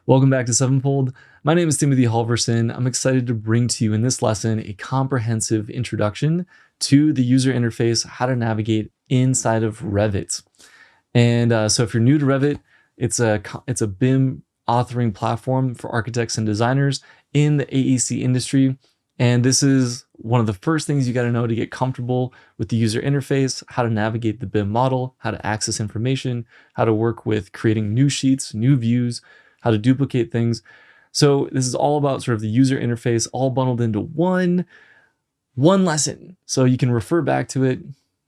Welcome back to Sevenfold. My name is Timothy Halverson. I'm excited to bring to you in this lesson a comprehensive introduction to the user interface, how to navigate inside of Revit. And so if you're new to Revit, it's a BIM authoring platform for architects and designers in the AEC industry. And this is one of the first things you got to know to get comfortable with the user interface, how to navigate the BIM model, how to access information, how to work with creating new sheets, new views, how to duplicate things. So this is all about sort of the user interface, all bundled into one lesson. So you can refer back to it.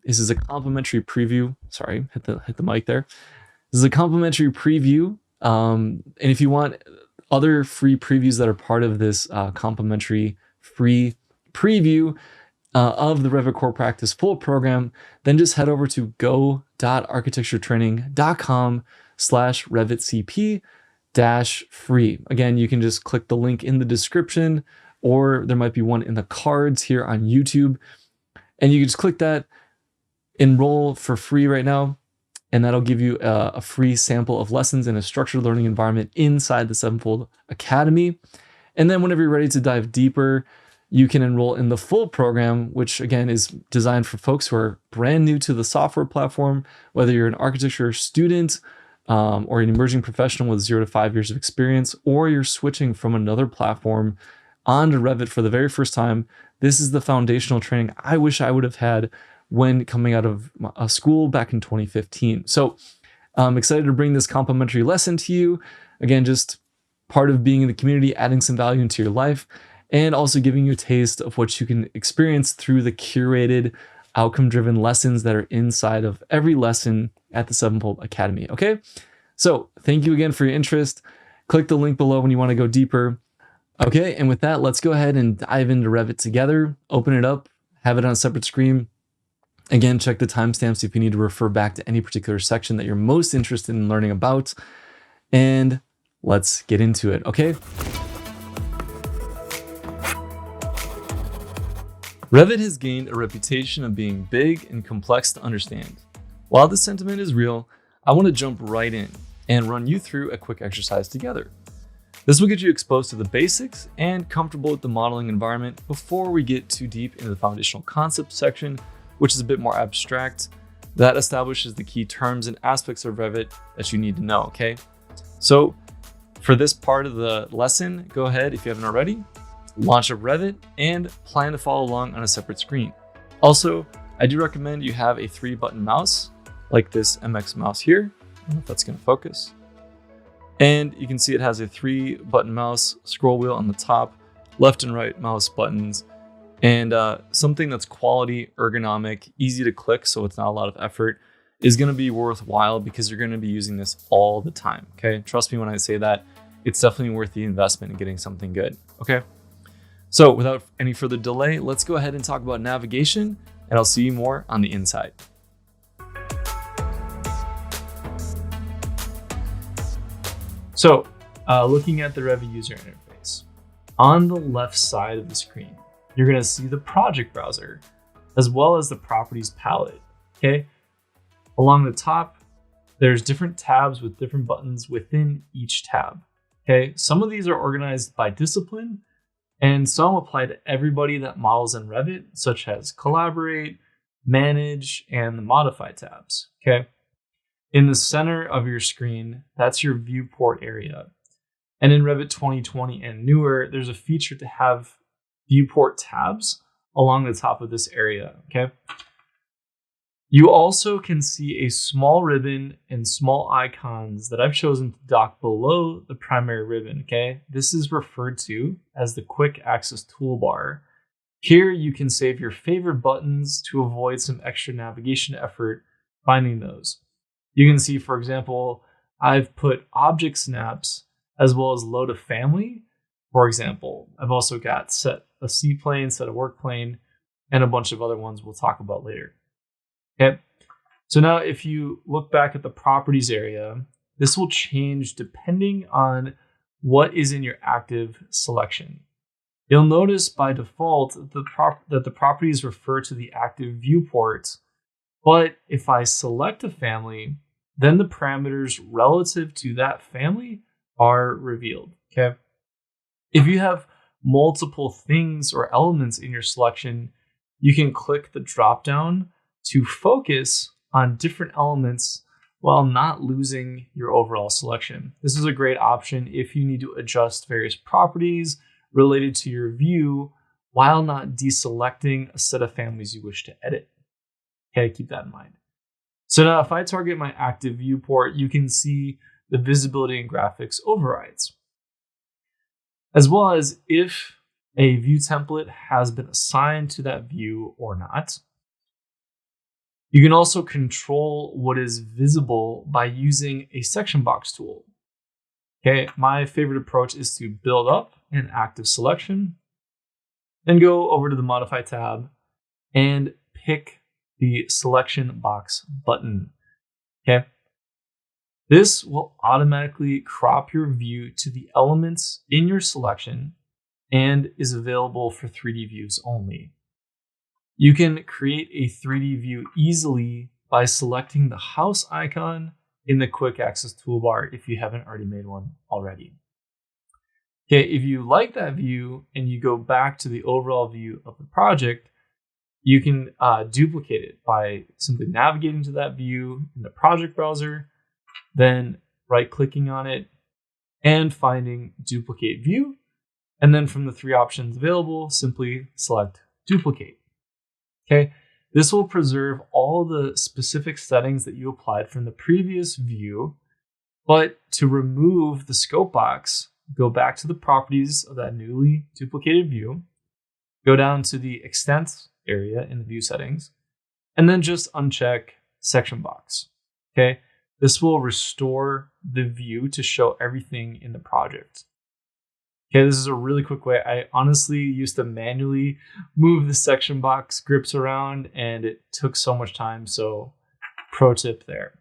This is a complimentary preview. Sorry, hit the mic there. This is a complimentary preview. And if you want other free previews that are part of this complimentary free preview of the Revit Core Practice full program, then just head over to go.architecturetraining.com/RevitCP-free. Again, you can just click the link in the description, or there might be one in the cards here on YouTube. And you can just click that, enroll for free right now, and that'll give you a free sample of lessons in a structured learning environment inside the Sevenfold Academy. And then whenever you're ready to dive deeper, you can enroll in the full program, which again is designed for folks who are brand new to the software platform, whether you're an architecture student or an emerging professional with 0 to 5 years of experience, or you're switching from another platform onto Revit for the very first time. This is the foundational training I wish I would have had when coming out of school back in 2015. So I'm excited to bring this complimentary lesson to you. Again, just part of being in the community, adding some value into your life, and also giving you a taste of what you can experience through the curated, outcome-driven lessons that are inside of every lesson at the Sevenfold Academy, okay? So thank you again for your interest. Click the link below when you want to go deeper. Okay, and with that, let's go ahead and dive into Revit together. Open it up, have it on a separate screen. Again, check the timestamps if you need to refer back to any particular section that you're most interested in learning about. And let's get into it, okay? Revit has gained a reputation of being big and complex to understand. While this sentiment is real, I want to jump right in and run you through a quick exercise together. This will get you exposed to the basics and comfortable with the modeling environment before we get too deep into the foundational concept section, which is a bit more abstract. That establishes the key terms and aspects of Revit that you need to know, okay? So for this part of the lesson, go ahead, if you haven't already, launch up Revit and plan to follow along on a separate screen. Also, I do recommend you have a 3-button mouse like this MX mouse here. I don't know if that's going to focus. And you can see it has a 3-button mouse, scroll wheel on the top, left and right mouse buttons, and something that's quality, ergonomic, easy to click, so it's not a lot of effort, is going to be worthwhile because you're going to be using this all the time, okay? Trust me when I say that. It's definitely worth the investment in getting something good, okay? So without any further delay, let's go ahead and talk about navigation, and I'll see you more on the inside. So looking at the Revit user interface, on the left side of the screen, you're going to see the project browser, as well as the properties palette, okay? Along the top, there's different tabs with different buttons within each tab, okay? Some of these are organized by discipline, and some apply to everybody that models in Revit, such as Collaborate, Manage, and the Modify tabs, okay? In the center of your screen, that's your viewport area. And in Revit 2020 and newer, there's a feature to have viewport tabs along the top of this area, okay? You also can see a small ribbon and small icons that I've chosen to dock below the primary ribbon, okay? This is referred to as the quick access toolbar. Here you can save your favorite buttons to avoid some extra navigation effort finding those. You can see, for example, I've put object snaps as well as load a family. For example, I've also got set a C plane, set a work plane, and a bunch of other ones we'll talk about later. Okay, so now if you look back at the properties area, this will change depending on what is in your active selection. You'll notice by default that the properties refer to the active viewport, but if I select a family, then the parameters relative to that family are revealed. Okay. If you have multiple things or elements in your selection, you can click the drop down to focus on different elements while not losing your overall selection. This is a great option if you need to adjust various properties related to your view while not deselecting a set of families you wish to edit. Okay, keep that in mind. So now if I target my active viewport, you can see the visibility and graphics overrides, as well as if a view template has been assigned to that view or not. You can also control what is visible by using a section box tool. Okay, my favorite approach is to build up an active selection, then go over to the Modify tab and pick the selection box button. Okay. This will automatically crop your view to the elements in your selection and is available for 3D views only. You can create a 3D view easily by selecting the house icon in the quick access toolbar if you haven't already made one already. Okay, if you like that view and you go back to the overall view of the project, you can duplicate it by simply navigating to that view in the project browser, then right-clicking on it and finding Duplicate View. And then from the 3 options available, simply select Duplicate. Okay, this will preserve all the specific settings that you applied from the previous view, but to remove the scope box, go back to the properties of that newly duplicated view, go down to the extent area in the view settings, and then just uncheck section box. Okay, this will restore the view to show everything in the project. Okay, this is a really quick way. I honestly used to manually move the section box grips around and it took so much time. So pro tip there.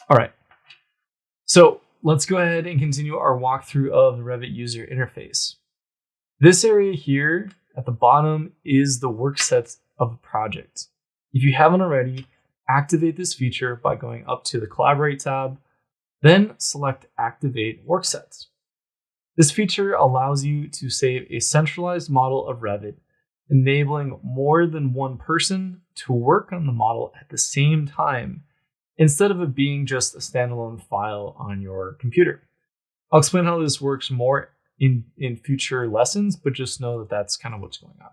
All right, so let's go ahead and continue our walkthrough of the Revit user interface. This area here at the bottom is the Worksets of the project. If you haven't already, activate this feature by going up to the Collaborate tab, then select Activate Worksets. This feature allows you to save a centralized model of Revit, enabling more than one person to work on the model at the same time, instead of it being just a standalone file on your computer. I'll explain how this works more in future lessons, but just know that that's kind of what's going on.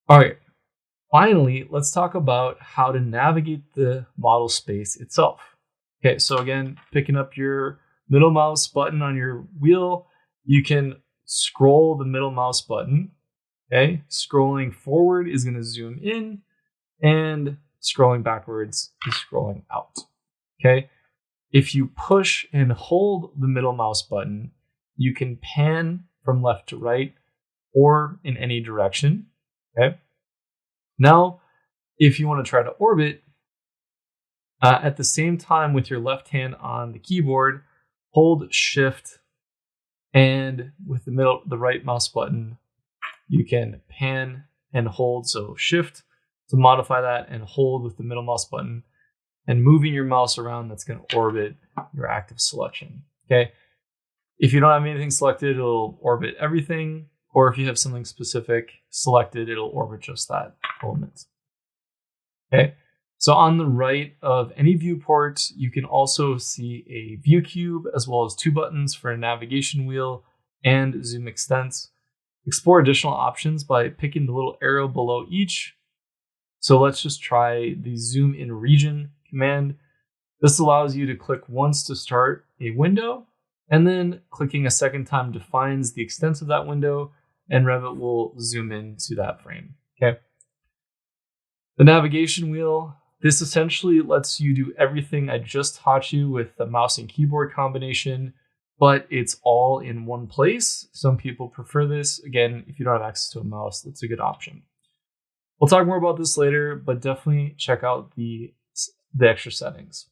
All right, finally, let's talk about how to navigate the model space itself. Okay, so again, picking up your middle mouse button on your wheel, you can scroll the middle mouse button. Okay, scrolling forward is going to zoom in, and scrolling backwards is scrolling out. Okay, if you push and hold the middle mouse button, you can pan from left to right or in any direction. Okay, now if you want to try to orbit, at the same time with your left hand on the keyboard, hold Shift, and with the right mouse button, you can pan and hold. So Shift to modify that and hold with the middle mouse button, and moving your mouse around, that's going to orbit your active selection. Okay. If you don't have anything selected, it'll orbit everything. Or if you have something specific selected, it'll orbit just that element. Okay. So on the right of any viewport, you can also see a view cube, as well as 2 buttons for a navigation wheel and zoom extents. Explore additional options by picking the little arrow below each. So let's just try the zoom in region command. This allows you to click once to start a window, and then clicking a second time defines the extent of that window, and Revit will zoom into that frame. Okay. The navigation wheel, this essentially lets you do everything I just taught you with the mouse and keyboard combination, but it's all in one place. Some people prefer this. Again, if you don't have access to a mouse, that's a good option. We'll talk more about this later, but definitely check out the extra settings.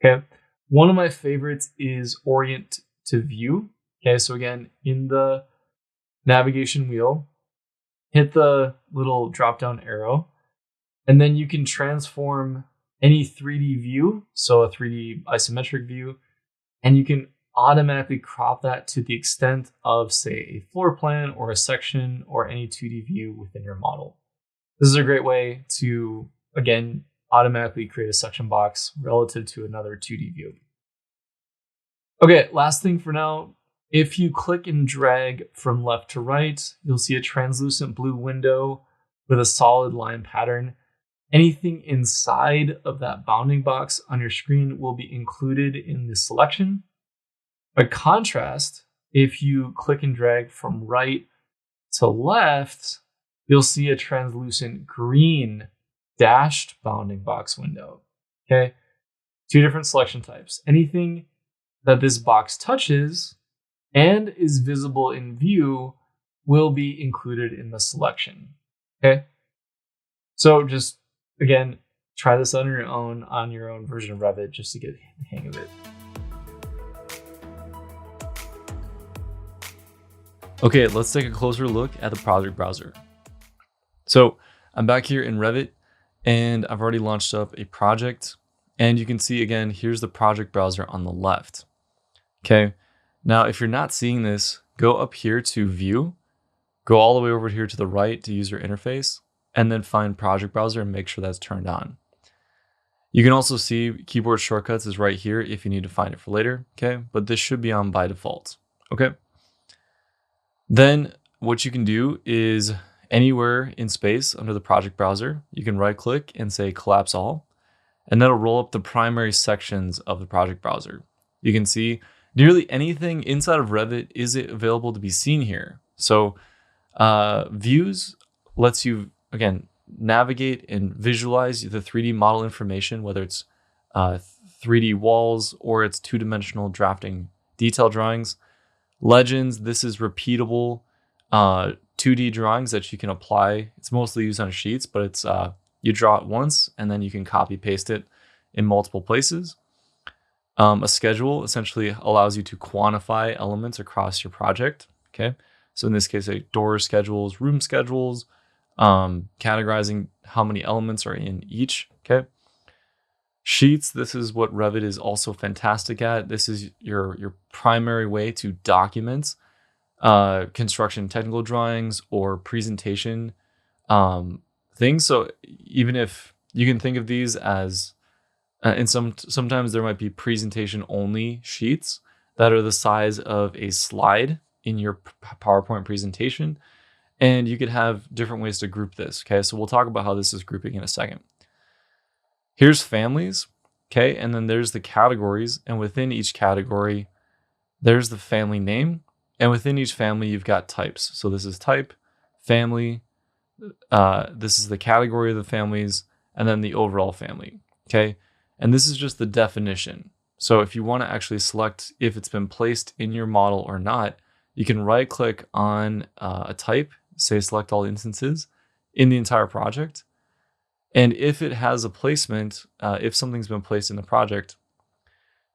Okay. One of my favorites is Orient to View. Okay, so again, in the navigation wheel, hit the little drop-down arrow, and then you can transform any 3D view, so a 3D isometric view, and you can automatically crop that to the extent of, say, a floor plan or a section or any 2D view within your model. This is a great way to, again, automatically create a section box relative to another 2D view. Okay, last thing for now. If you click and drag from left to right, you'll see a translucent blue window with a solid line pattern. Anything inside of that bounding box on your screen will be included in the selection. By contrast, if you click and drag from right to left, you'll see a translucent green dashed bounding box window. Okay, two different selection types. Anything that this box touches and is visible in view will be included in the selection. Okay, so just again, try this on your own version of Revit just to get the hang of it. Okay, let's take a closer look at the project browser. So I'm back here in Revit and I've already launched up a project, and you can see again, here's the project browser on the left. Okay, now if you're not seeing this, go up here to View, go all the way over here to the right to User Interface, and then find Project Browser and make sure that's turned on. You can also see keyboard shortcuts is right here if you need to find it for later, okay? But this should be on by default, okay? Then what you can do is anywhere in space under the Project Browser, you can right click and say Collapse All, and that'll roll up the primary sections of the Project Browser. You can see nearly anything inside of Revit is available to be seen here. So Views lets you, again, navigate and visualize the 3D model information, whether it's 3D walls or it's two-dimensional drafting detail drawings. Legends, this is repeatable 2D drawings that you can apply. It's mostly used on sheets, but it's you draw it once and then you can copy paste it in multiple places. A schedule essentially allows you to quantify elements across your project. Okay, so in this case, like door schedules, room schedules, categorizing how many elements are in each. Okay, sheets. This is what Revit is also fantastic at. This is your primary way to document construction technical drawings or presentation things. So even if you can think of these as and sometimes there might be presentation only sheets that are the size of a slide in your PowerPoint presentation. And you could have different ways to group this. Okay, so we'll talk about how this is grouping in a second. Here's families. Okay, and then there's the categories. And within each category, there's the family name. And within each family, you've got types. So this is type, family. This is the category of the families, and then the overall family. Okay. And this is just the definition. So if you want to actually select if it's been placed in your model or not, you can right click on a type, say select all instances in the entire project. And if it has a placement, if something's been placed in the project,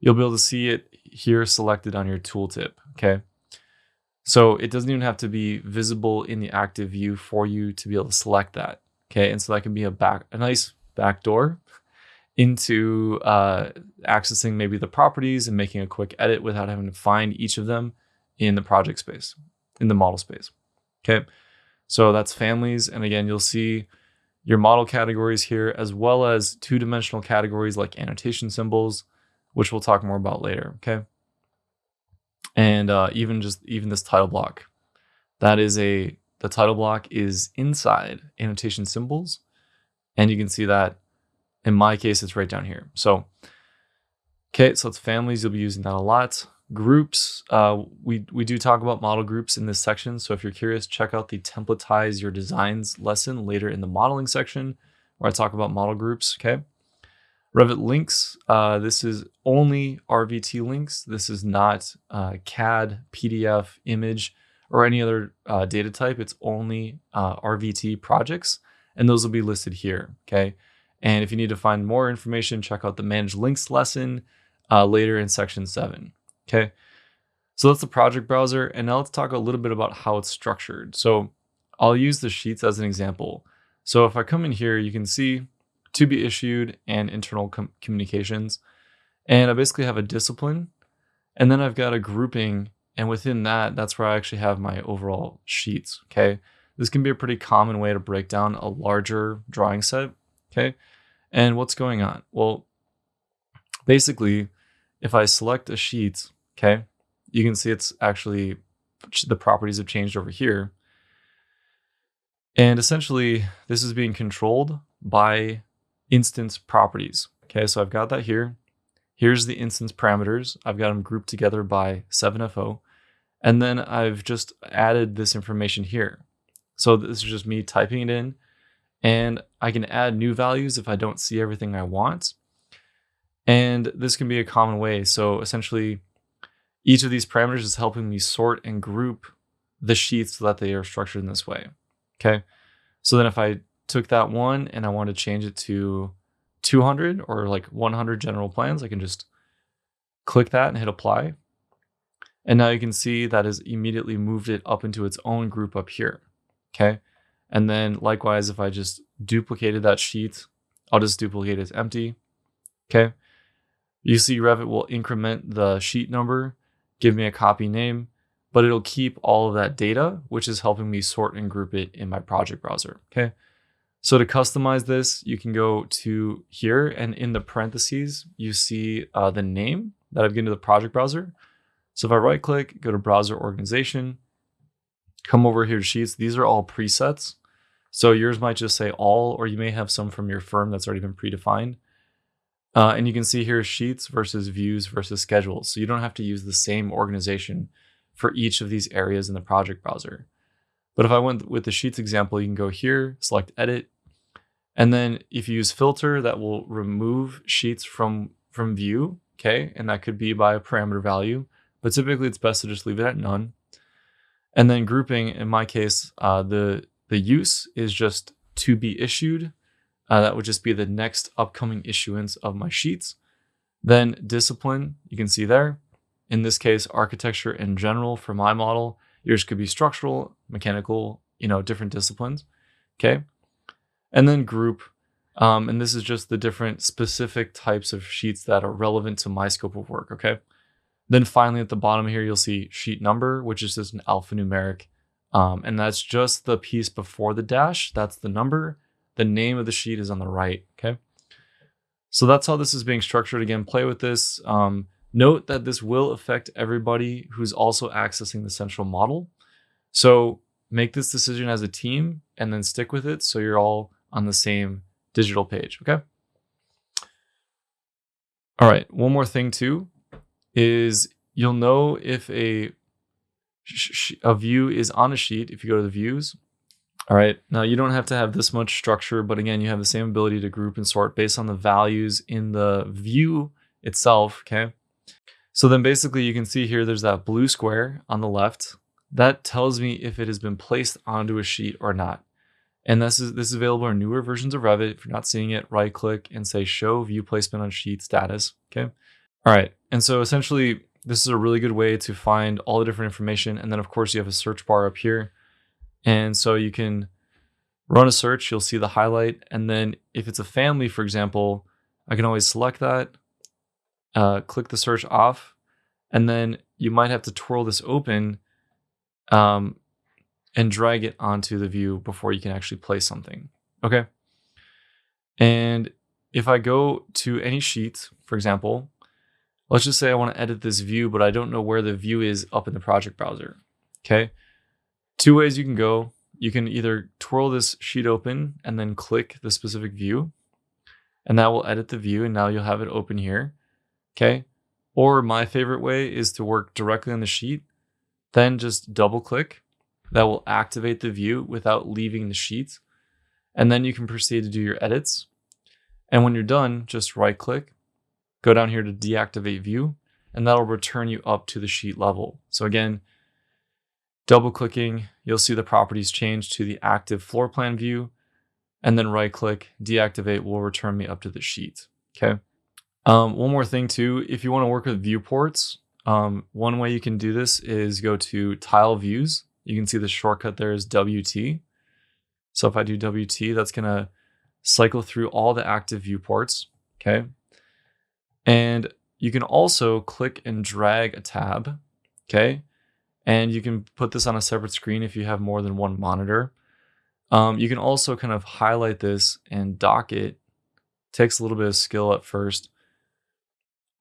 you'll be able to see it here selected on your tooltip. Okay. So it doesn't even have to be visible in the active view for you to be able to select that. Okay. And so that can be a nice backdoor into accessing maybe the properties and making a quick edit without having to find each of them in the project space, in the model space. Okay, so that's families. And again, you'll see your model categories here, as well as two-dimensional categories like annotation symbols, which we'll talk more about later, okay? And even this title block. The title block is inside annotation symbols. And you can see that in my case, it's right down here. So, okay, so it's families. You'll be using that a lot. Groups. We do talk about model groups in this section. So if you're curious, check out the Templatize Your Designs lesson later in the modeling section, where I talk about model groups. Okay. Revit links. This is only RVT links. This is not CAD, PDF, image, or any other data type. It's only RVT projects, and those will be listed here. Okay. And if you need to find more information, check out the Manage Links lesson later in section 7. Okay, so that's the project browser. And now let's talk a little bit about how it's structured. So I'll use the sheets as an example. So if I come in here, you can see to be issued and internal communications. And I basically have a discipline. And then I've got a grouping, and within that, that's where I actually have my overall sheets, okay? This can be a pretty common way to break down a larger drawing set, okay? And what's going on? Well, basically, if I select a sheet, okay, you can see it's actually, the properties have changed over here. And essentially, this is being controlled by instance properties. Okay, so I've got that here. Here's the instance parameters. I've got them grouped together by 7FO. And then I've just added this information here. So this is just me typing it in. And I can add new values if I don't see everything I want. And this can be a common way. So essentially, each of these parameters is helping me sort and group the sheets so that they are structured in this way. Okay, so then if I took that one and I want to change it to 200 or like 100 general plans, I can just click that and hit apply. And now you can see that has immediately moved it up into its own group up here. Okay, and then likewise, if I just duplicated that sheet, I'll just duplicate it as empty. Okay, you see Revit will increment the sheet number, give me a copy name, but it'll keep all of that data, which is helping me sort and group it in my project browser, okay? So to customize this, you can go to here, and in the parentheses, you see the name that I've given to the project browser. So if I right click, go to browser organization, come over here to sheets, these are all presets. So yours might just say all, or you may have some from your firm that's already been predefined. And you can see here sheets versus views versus schedules. So you don't have to use the same organization for each of these areas in the project browser. But if I went with the sheets example, you can go here, select edit. And then if you use filter, that will remove sheets from view, okay? And that could be by a parameter value, but typically it's best to just leave it at none. And then grouping, in my case, the use is just to be issued. That would just be the next upcoming issuance of my sheets. Then discipline, you can see there. In this case, architecture in general for my model. Yours could be structural, mechanical, different disciplines. Okay. And then group. And this is just the different specific types of sheets that are relevant to my scope of work. Okay. Then finally at the bottom here, you'll see sheet number, which is just an alphanumeric. And that's just the piece before the dash. That's the number. The name of the sheet is on the right. Okay. So that's how this is being structured. Again, play with this. Note that this will affect everybody who's also accessing the central model. So make this decision as a team and then stick with it so you're all on the same digital page, okay? All right, one more thing too is you'll know if a view is on a sheet if you go to the views. All right, now you don't have to have this much structure, but again, you have the same ability to group and sort based on the values in the view itself, okay? So then basically you can see here, there's that blue square on the left. That tells me if it has been placed onto a sheet or not. And this is available in newer versions of Revit. If you're not seeing it, right click and say show view placement on sheet status, okay? All right, and so essentially this is a really good way to find all the different information. And then of course you have a search bar up here. And so you can run a search, you'll see the highlight. And then if it's a family, for example, I can always select that, click the search off, and then you might have to twirl this open and drag it onto the view before you can actually place something. Okay. And if I go to any sheet, for example, let's just say I want to edit this view, but I don't know where the view is up in the project browser. Okay. Two ways you can go. You can either twirl this sheet open and then click the specific view, and that will edit the view, and now you'll have it open here. Okay. Or my favorite way is to work directly on the sheet, then just double click. That will activate the view without leaving the sheet. And then you can proceed to do your edits. And when you're done, just right click, go down here to deactivate view, and that'll return you up to the sheet level. So again, double clicking, you'll see the properties change to the active floor plan view, and then right click, deactivate will return me up to the sheet. Okay. One more thing too, if you want to work with viewports, one way you can do this is go to tile views. You can see the shortcut there is WT. So if I do WT, that's going to cycle through all the active viewports. Okay. And you can also click and drag a tab, okay? And you can put this on a separate screen if you have more than one monitor. You can also kind of highlight this and dock it. Takes a little bit of skill at first,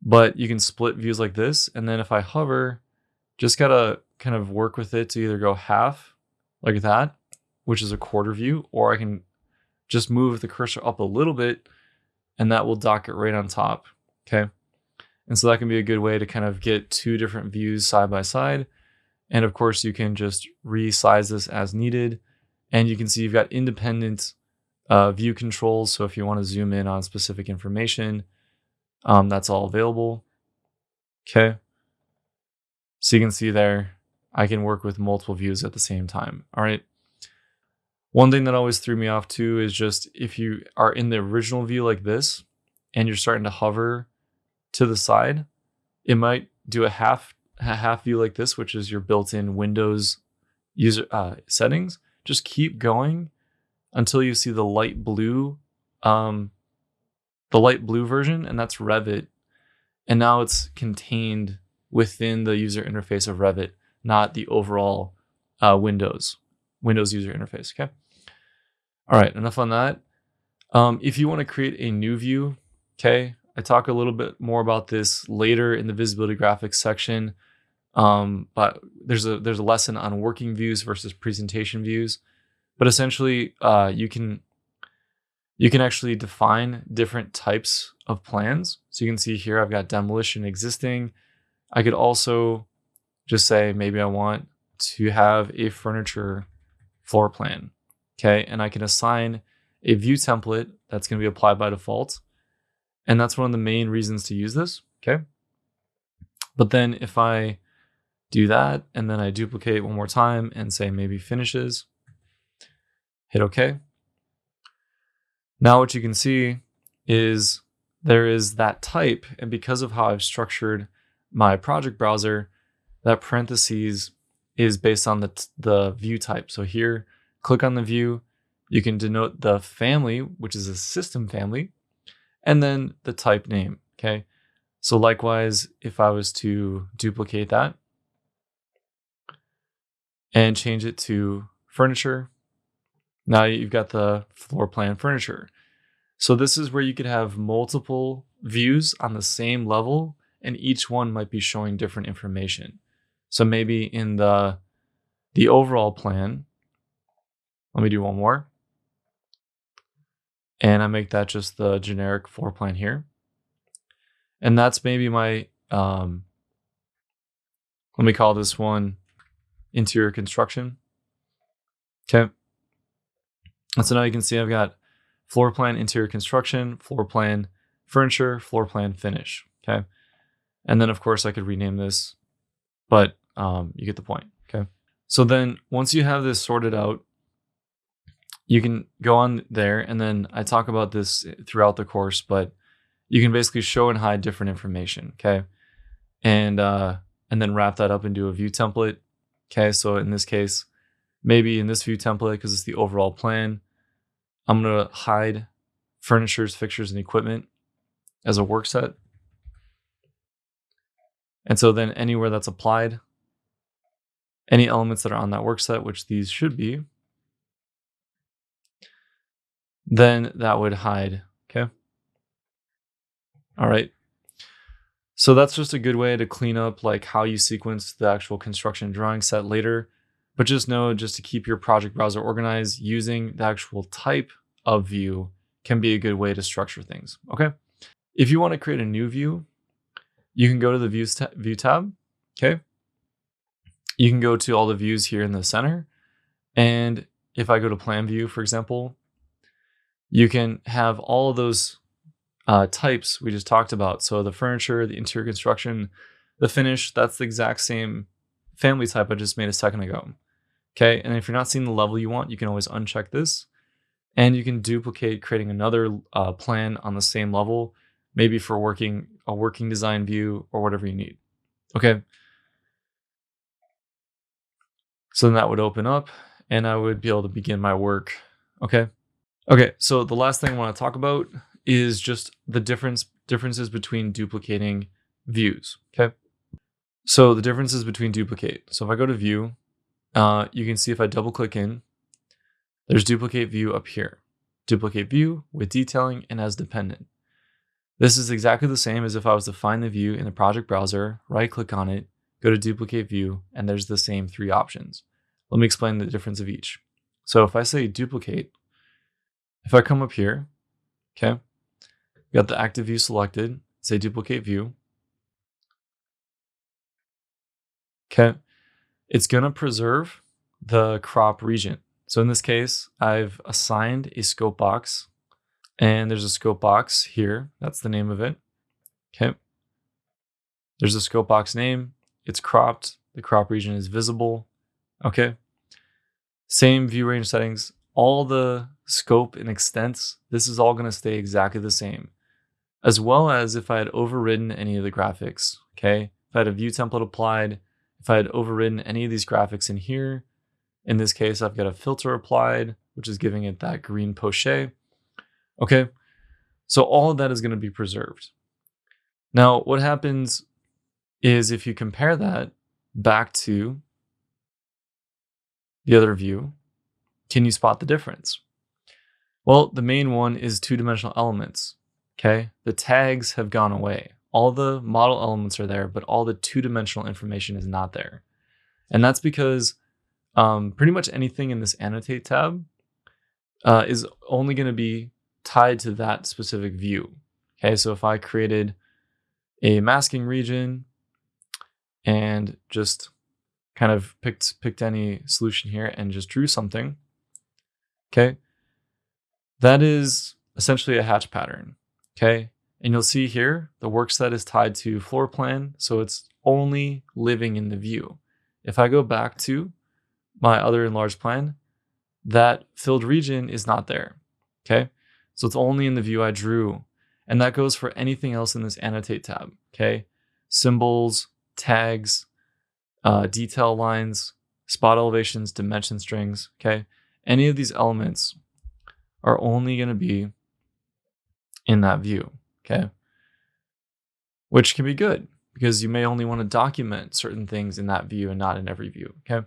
but you can split views like this. And then if I hover, just gotta kind of work with it to either go half like that, which is a quarter view, or I can just move the cursor up a little bit and that will dock it right on top, okay? And so that can be a good way to kind of get two different views side by side. And of course you can just resize this as needed. And you can see you've got independent view controls. So if you want to zoom in on specific information, that's all available, okay? So you can see there, I can work with multiple views at the same time, all right? One thing that always threw me off too is just if you are in the original view like this and you're starting to hover to the side, it might do a half view like this, which is your built-in Windows user settings. Just keep going until you see the light blue version, and that's Revit. And now it's contained within the user interface of Revit, not the overall Windows user interface, okay? All right, enough on that. If you want to create a new view, okay, I talk a little bit more about this later in the visibility graphics section, but there's a lesson on working views versus presentation views. But essentially, you can actually define different types of plans. So you can see here, I've got demolition existing. I could also just say, maybe I want to have a furniture floor plan, okay? And I can assign a view template that's going to be applied by default. And that's one of the main reasons to use this, okay? But then if I do that, and then I duplicate one more time and say maybe finishes, hit OK. Now what you can see is there is that type, and because of how I've structured my project browser, that parentheses is based on the view type. So here, click on the view, you can denote the family, which is a system family, and then the type name, okay? So likewise, if I was to duplicate that and change it to furniture, now you've got the floor plan furniture. So this is where you could have multiple views on the same level, and each one might be showing different information. So maybe in the overall plan, let me do one more. And I make that just the generic floor plan here. And that's maybe my, let me call this one interior construction. Okay. And so now you can see I've got floor plan, interior construction, floor plan, furniture, floor plan, finish. Okay. And then of course I could rename this, but you get the point. Okay. So then once you have this sorted out, you can go on there, and then I talk about this throughout the course, but you can basically show and hide different information. Okay. And then wrap that up into a view template. Okay. So in this case, maybe in this view template, because it's the overall plan, I'm going to hide furnitures, fixtures, and equipment as a work set. And so then anywhere that's applied, any elements that are on that work set, which these should be, then that would hide, okay? All right. So that's just a good way to clean up like how you sequence the actual construction drawing set later. But just know, just to keep your project browser organized, using the actual type of view can be a good way to structure things, okay? If you want to create a new view, you can go to the view tab, okay? You can go to all the views here in the center. And if I go to plan view, for example, you can have all of those types we just talked about. So the furniture, the interior construction, the finish, that's the exact same family type I just made a second ago. Okay, and if you're not seeing the level you want, you can always uncheck this, and you can duplicate creating another plan on the same level, maybe for a working design view or whatever you need. Okay. So then that would open up and I would be able to begin my work. Okay. Okay, so the last thing I want to talk about is just the differences between duplicating views. Okay. So the differences between duplicate. So if I go to view, you can see if I double click in, there's duplicate view up here. Duplicate view with detailing and as dependent. This is exactly the same as if I was to find the view in the project browser, right click on it, go to duplicate view, and there's the same 3 options. Let me explain the difference of each. So if I say duplicate, if I come up here, okay, got the active view selected, say duplicate view. Okay, it's gonna preserve the crop region. So in this case, I've assigned a scope box, and there's a scope box here. That's the name of it. Okay, there's a scope box name. It's cropped. The crop region is visible. Okay, same view range settings. All the scope and extents, this is all gonna stay exactly the same. As well as if I had overridden any of the graphics. Okay, if I had a view template applied, if I had overridden any of these graphics in here, in this case, I've got a filter applied, which is giving it that green poche. Okay, so all of that is going to be preserved. Now, what happens is if you compare that back to the other view, can you spot the difference? Well, the main one is 2-dimensional elements. Okay, the tags have gone away. All the model elements are there, but all the 2-dimensional information is not there. And that's because pretty much anything in this annotate tab is only going to be tied to that specific view. Okay, so if I created a masking region and just kind of picked any solution here and just drew something, okay, that is essentially a hatch pattern. Okay, and you'll see here the work set is tied to floor plan, so it's only living in the view. If I go back to my other enlarged plan, that filled region is not there. Okay, so it's only in the view I drew, and that goes for anything else in this annotate tab. Okay, symbols, tags, detail lines, spot elevations, dimension strings. Okay, any of these elements are only going to be in that view. Okay, which can be good because you may only want to document certain things in that view and not in every view. Okay,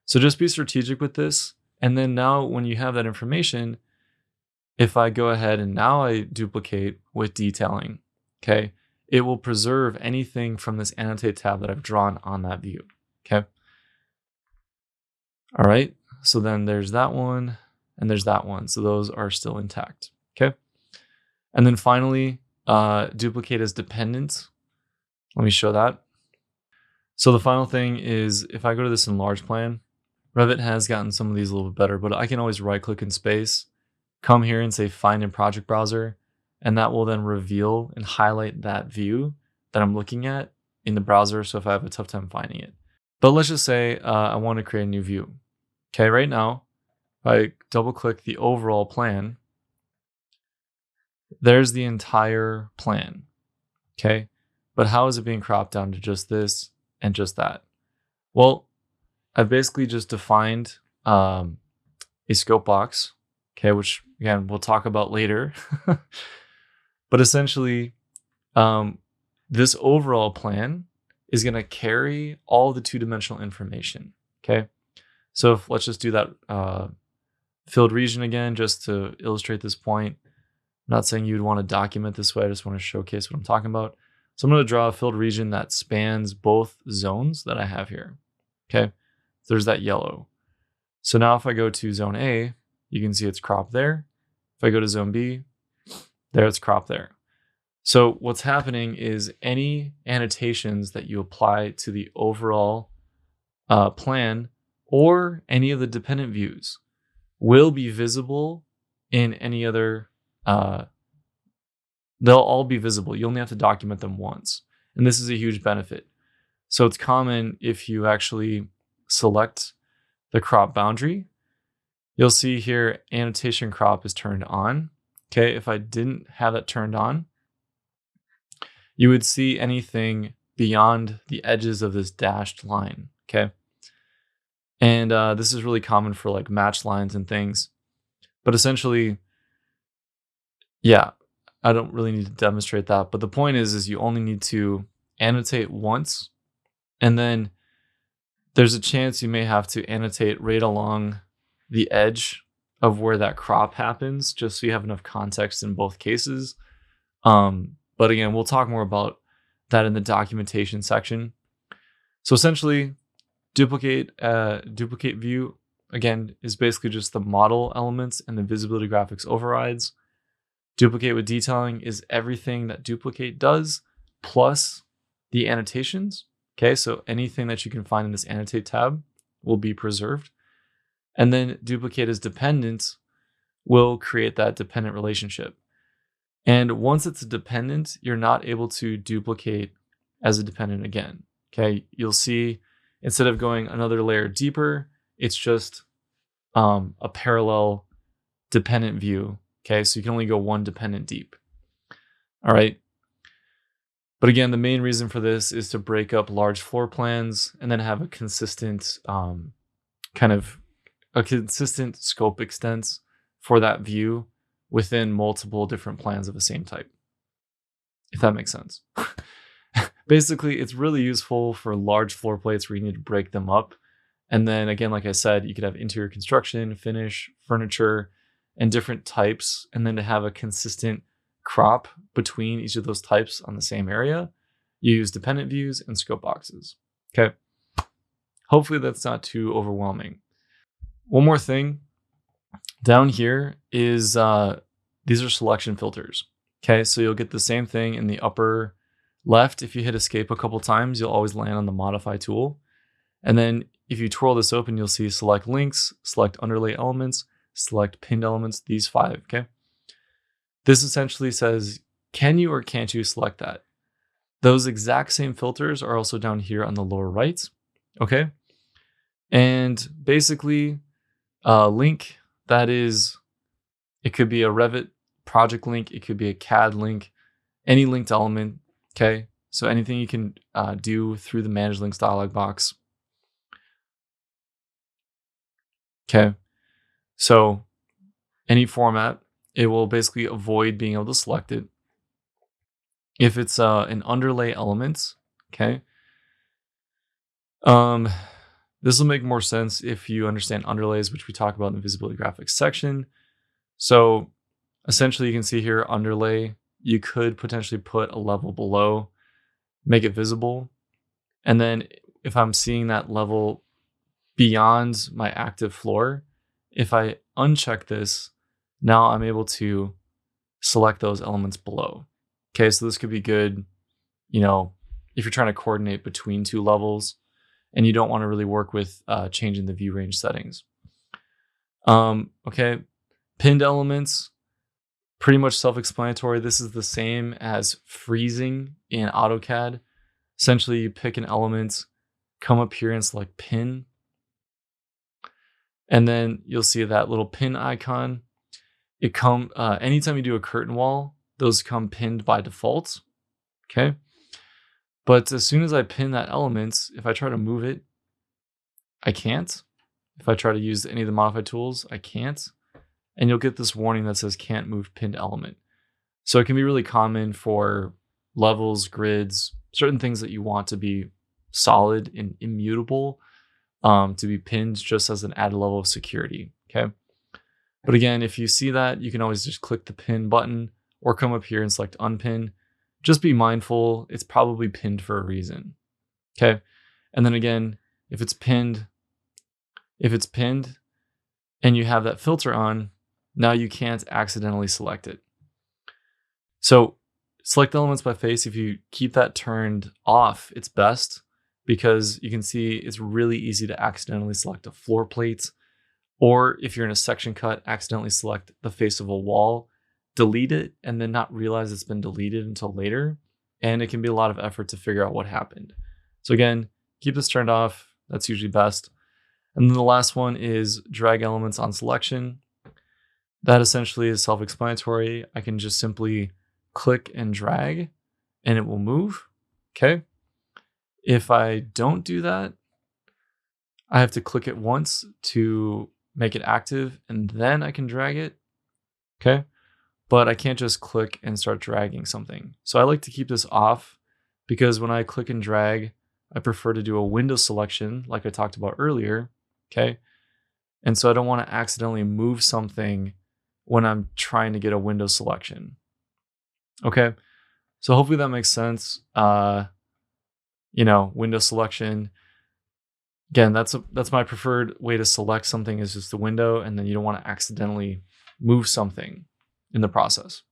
so just be strategic with this. And then now when you have that information, if I go ahead and now I duplicate with detailing, okay, it will preserve anything from this annotate tab that I've drawn on that view. Okay. All right. So then there's that one and there's that one. So those are still intact. Okay. And then finally, duplicate as dependent. Let me show that. So the final thing is if I go to this enlarge plan, Revit has gotten some of these a little bit better, but I can always right click in space, come here and say find in project browser, and that will then reveal and highlight that view that I'm looking at in the browser. So if I have a tough time finding it, but let's just say I want to create a new view. Okay, right now, if I double click the overall plan, there's the entire plan. Okay, but how is it being cropped down to just this and just that? Well, I've basically just defined a scope box, okay, which again, we'll talk about later. But essentially, this overall plan is going to carry all the 2-dimensional information, okay? So if, let's just do that filled region again, just to illustrate this point. I'm not saying you'd want to document this way. I just want to showcase what I'm talking about. So I'm going to draw a filled region that spans both zones that I have here, okay? So there's that yellow. So now if I go to zone A, you can see it's cropped there. If I go to zone B, there it's cropped there. So what's happening is any annotations that you apply to the overall plan or any of the dependent views will be visible in any other, they'll all be visible. You only have to document them once. And this is a huge benefit. So it's common if you actually select the crop boundary, you'll see here annotation crop is turned on. Okay, if I didn't have that turned on, you would see anything beyond the edges of this dashed line, okay? And this is really common for like match lines and things. But essentially, yeah, I don't really need to demonstrate that. But the point is you only need to annotate once, and then there's a chance you may have to annotate right along the edge of where that crop happens, just so you have enough context in both cases. But again, we'll talk more about that in the documentation section. So essentially, duplicate view, again, is basically just the model elements and the visibility graphics overrides. Duplicate with detailing is everything that duplicate does, plus the annotations. Okay, so anything that you can find in this annotate tab will be preserved. And then duplicate as dependent will create that dependent relationship. And once it's a dependent, you're not able to duplicate as a dependent again. Okay, you'll see instead of going another layer deeper, it's just a parallel dependent view. Okay, so you can only go one dependent deep. All right. But again, the main reason for this is to break up large floor plans and then have a consistent consistent scope extents for that view within multiple different plans of the same type, if that makes sense. Basically, it's really useful for large floor plates where you need to break them up. And then again, like I said, you could have interior construction, finish, furniture, and different types. And then to have a consistent crop between each of those types on the same area, you use dependent views and scope boxes. Okay. Hopefully that's not too overwhelming. One more thing down here is these are selection filters. Okay, so you'll get the same thing in the upper left. If you hit escape a couple times, you'll always land on the modify tool. And then if you twirl this open, you'll see select links, select underlay elements, select pinned elements, these 5. Okay. This essentially says, can you or can't you select that? Those exact same filters are also down here on the lower right. Okay. And basically, link, that is, it could be a Revit project link, it could be a CAD link, any linked element. Okay. So anything you can do through the manage links dialog box. Okay. So any format, it will basically avoid being able to select it. If it's an underlay element, okay. This will make more sense if you understand underlays, which we talk about in the visibility graphics section. So essentially you can see here underlay, you could potentially put a level below, make it visible. And then if I'm seeing that level beyond my active floor, if I uncheck this, now I'm able to select those elements below. Okay, so this could be good, if you're trying to coordinate between two levels and you don't want to really work with changing the view range settings. Okay, pinned elements, pretty much self-explanatory. This is the same as freezing in AutoCAD. Essentially, you pick an element, come up here and select pin. And then you'll see that little pin icon. Anytime you do a curtain wall, those come pinned by default. Okay. But as soon as I pin that element, if I try to move it, I can't. If I try to use any of the modified tools, I can't. And you'll get this warning that says can't move pinned element. So it can be really common for levels, grids, certain things that you want to be solid and immutable, to be pinned just as an added level of security. Okay. But again, if you see that, you can always just click the pin button or come up here and select unpin. Just be mindful, it's probably pinned for a reason. Okay. And then again, if it's pinned and you have that filter on, now you can't accidentally select it. So select elements by face. If you keep that turned off, it's best, because you can see it's really easy to accidentally select a floor plate, or if you're in a section cut, accidentally select the face of a wall, delete it, and then not realize it's been deleted until later. And it can be a lot of effort to figure out what happened. So again, keep this turned off. That's usually best. And then the last one is drag elements on selection. That essentially is self-explanatory. I can just simply click and drag and it will move. Okay. If I don't do that, I have to click it once to make it active, and then I can drag it. Okay. But I can't just click and start dragging something. So I like to keep this off because when I click and drag, I prefer to do a window selection like I talked about earlier, okay? And so I don't want to accidentally move something when I'm trying to get a window selection, okay? So hopefully that makes sense. Window selection. Again, that's my preferred way to select something, is just the window, and then you don't want to accidentally move something in the process.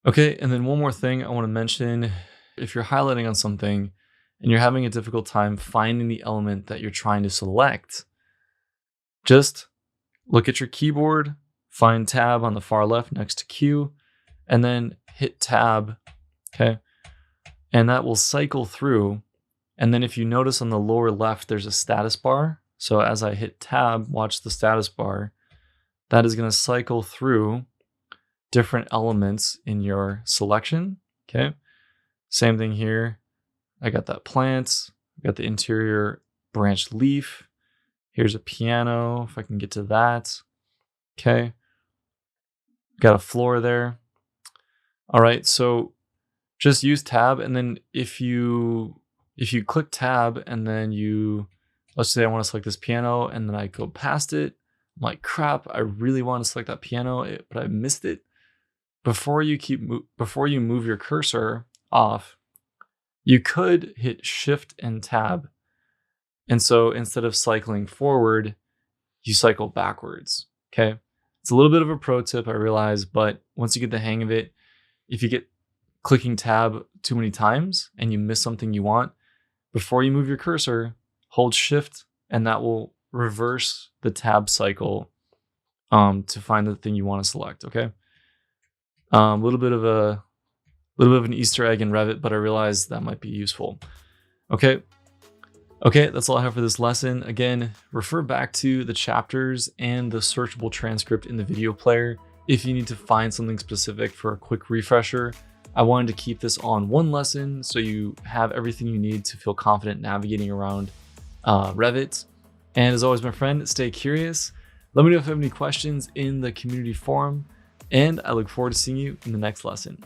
Okay, and then one more thing I want to mention. If you're highlighting on something and you're having a difficult time finding the element that you're trying to select, just look at your keyboard, find tab on the far left next to Q, and then hit tab, okay? And that will cycle through. And then if you notice on the lower left, there's a status bar. So as I hit tab, watch the status bar. That is going to cycle through different elements in your selection, okay? Same thing here. I got that plant, I got the interior branch leaf. Here's a piano, if I can get to that. Okay. Got a floor there. All right, so just use tab, and then if you click tab and then let's say I want to select this piano and then I go past it, I'm like, crap, I really want to select that piano, but I missed it. Before you move your cursor off, you could hit Shift and Tab. And so instead of cycling forward, you cycle backwards, okay? It's a little bit of a pro tip, I realize, but once you get the hang of it, if you get clicking Tab too many times and you miss something you want, before you move your cursor, hold Shift, and that will reverse the tab cycle to find the thing you want to select, okay? A little bit of an Easter egg in Revit, but I realized that might be useful. Okay, that's all I have for this lesson. Again, refer back to the chapters and the searchable transcript in the video player if you need to find something specific for a quick refresher. I wanted to keep this on one lesson so you have everything you need to feel confident navigating around Revit. And as always, my friend, stay curious. Let me know if you have any questions in the community forum, and I look forward to seeing you in the next lesson.